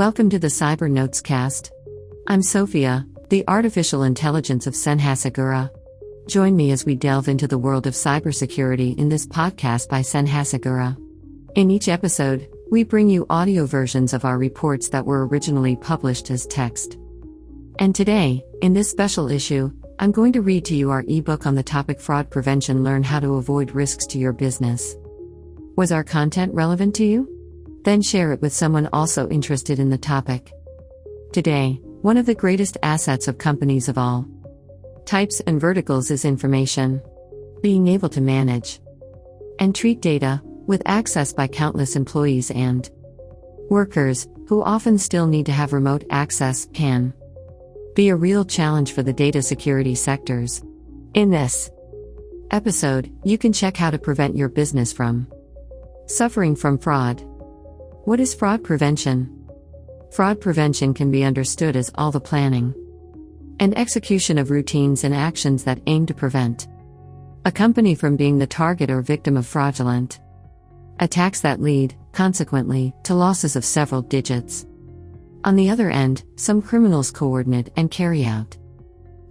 Welcome to the Cyber Notes Cast. I'm Sophia, the artificial intelligence of senhasegura. Join me as we delve into the world of cybersecurity in this podcast by senhasegura. In each episode, we bring you audio versions of our reports that were originally published as text. And today, in this special issue, I'm going to read to you our ebook on the topic Fraud Prevention: Learn How to Avoid Risks to Your Business. Was our content relevant to you? Then share it with someone also interested in the topic. Today, one of the greatest assets of companies of all types and verticals is information. Being able to manage and treat data, with access by countless employees and workers, who often still need to have remote access, can be a real challenge for the data security sectors. In this episode, you can check how to prevent your business from suffering from fraud. What is fraud prevention? Fraud prevention can be understood as all the planning and execution of routines and actions that aim to prevent a company from being the target or victim of fraudulent attacks that lead, consequently, to losses of several digits. On the other end, some criminals coordinate and carry out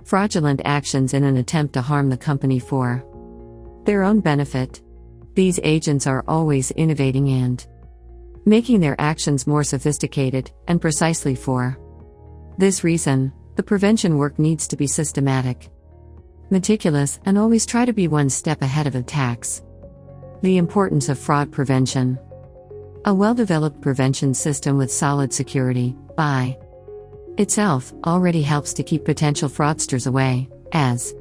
fraudulent actions in an attempt to harm the company for their own benefit. These agents are always innovating and making their actions more sophisticated, and precisely for this reason, the prevention work needs to be systematic, meticulous, and always try to be one step ahead of attacks. The importance of fraud prevention. A well-developed prevention system with solid security, by itself, already helps to keep potential fraudsters away, as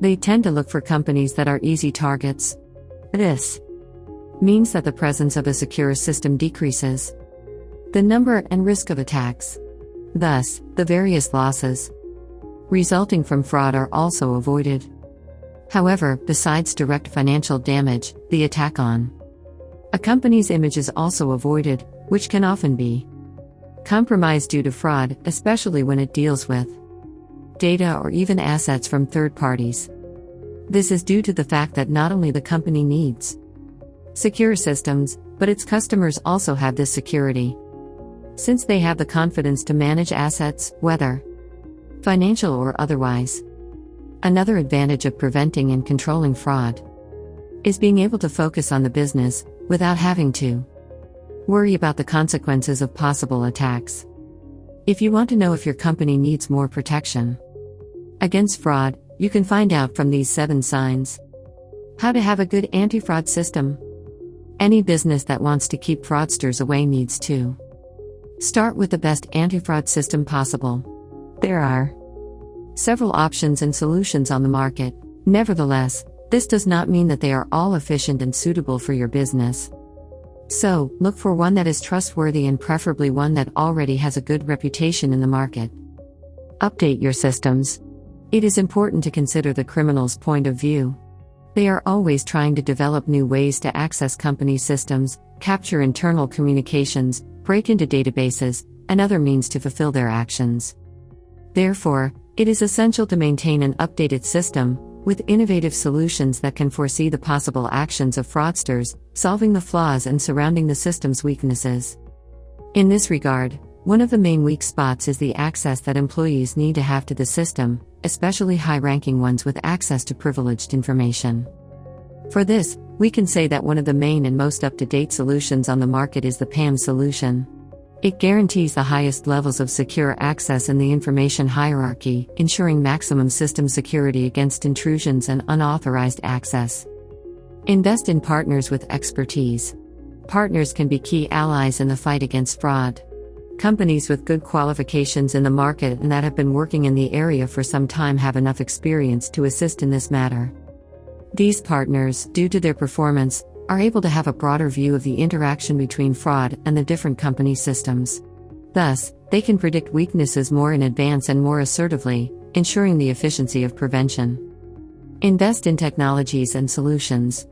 they tend to look for companies that are easy targets. This means that the presence of a secure system decreases the number and risk of attacks. Thus, the various losses resulting from fraud are also avoided. However, besides direct financial damage, the attack on a company's image is also avoided, which can often be compromised due to fraud, especially when it deals with data or even assets from third parties. This is due to the fact that not only the company needs secure systems, but its customers also have this security, since they have the confidence to manage assets, whether financial or otherwise. Another advantage of preventing and controlling fraud is being able to focus on the business, without having to worry about the consequences of possible attacks. If you want to know if your company needs more protection against fraud, you can find out from these 7 signs. How to have a good anti-fraud system. Any business that wants to keep fraudsters away needs to start with the best anti-fraud system possible. There are several options and solutions on the market. Nevertheless, this does not mean that they are all efficient and suitable for your business. So, look for one that is trustworthy and preferably one that already has a good reputation in the market. Update your systems. It is important to consider the criminal's point of view. They are always trying to develop new ways to access company systems, capture internal communications, break into databases, and other means to fulfill their actions. Therefore, it is essential to maintain an updated system, with innovative solutions that can foresee the possible actions of fraudsters, solving the flaws and surrounding the system's weaknesses. In this regard, one of the main weak spots is the access that employees need to have to the system, especially high-ranking ones with access to privileged information. For this, we can say that one of the main and most up-to-date solutions on the market is the PAM solution. It guarantees the highest levels of secure access in the information hierarchy, ensuring maximum system security against intrusions and unauthorized access. Invest in partners with expertise. Partners can be key allies in the fight against fraud. Companies with good qualifications in the market and that have been working in the area for some time have enough experience to assist in this matter. These partners, due to their performance, are able to have a broader view of the interaction between fraud and the different company systems. Thus, they can predict weaknesses more in advance and more assertively, ensuring the efficiency of prevention. Invest in technologies and solutions.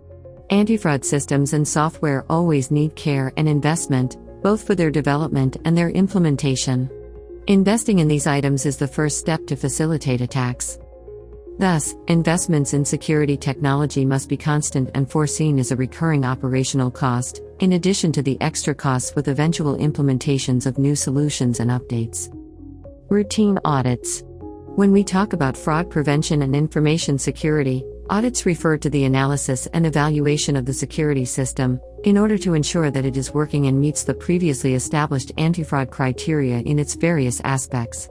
Anti-fraud systems and software always need care and investment, both for their development and their implementation. Investing in these items is the first step to facilitate attacks. Thus, investments in security technology must be constant and foreseen as a recurring operational cost, in addition to the extra costs with eventual implementations of new solutions and updates. Routine audits. When we talk about fraud prevention and information security, audits refer to the analysis and evaluation of the security system, in order to ensure that it is working and meets the previously established anti-fraud criteria in its various aspects.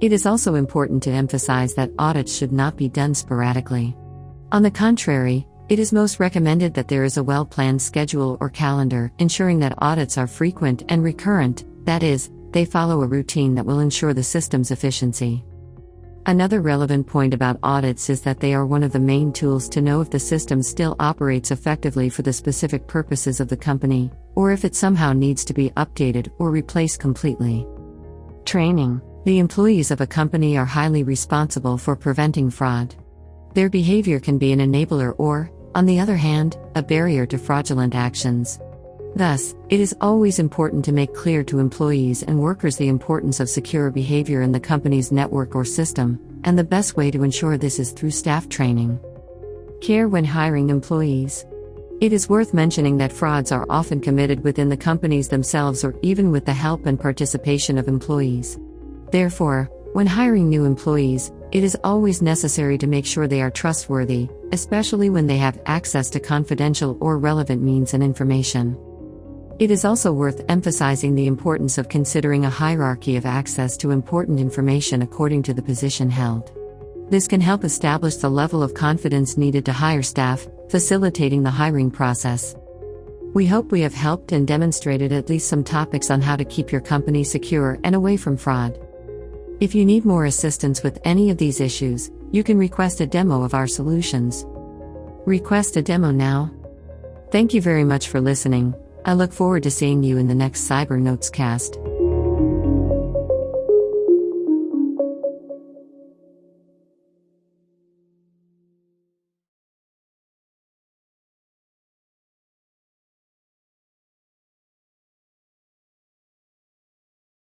It is also important to emphasize that audits should not be done sporadically. On the contrary, it is most recommended that there is a well-planned schedule or calendar, ensuring that audits are frequent and recurrent, that is, they follow a routine that will ensure the system's efficiency. Another relevant point about audits is that they are one of the main tools to know if the system still operates effectively for the specific purposes of the company, or if it somehow needs to be updated or replaced completely. Training. The employees of a company are highly responsible for preventing fraud. Their behavior can be an enabler or, on the other hand, a barrier to fraudulent actions. Thus, it is always important to make clear to employees and workers the importance of secure behavior in the company's network or system, and the best way to ensure this is through staff training. Care when hiring employees. It is worth mentioning that frauds are often committed within the companies themselves or even with the help and participation of employees. Therefore, when hiring new employees, it is always necessary to make sure they are trustworthy, especially when they have access to confidential or relevant means and information. It is also worth emphasizing the importance of considering a hierarchy of access to important information according to the position held. This can help establish the level of confidence needed to hire staff, facilitating the hiring process. We hope we have helped and demonstrated at least some topics on how to keep your company secure and away from fraud. If you need more assistance with any of these issues, you can request a demo of our solutions. Request a demo now. Thank you very much for listening. I look forward to seeing you in the next Cyber Notes cast.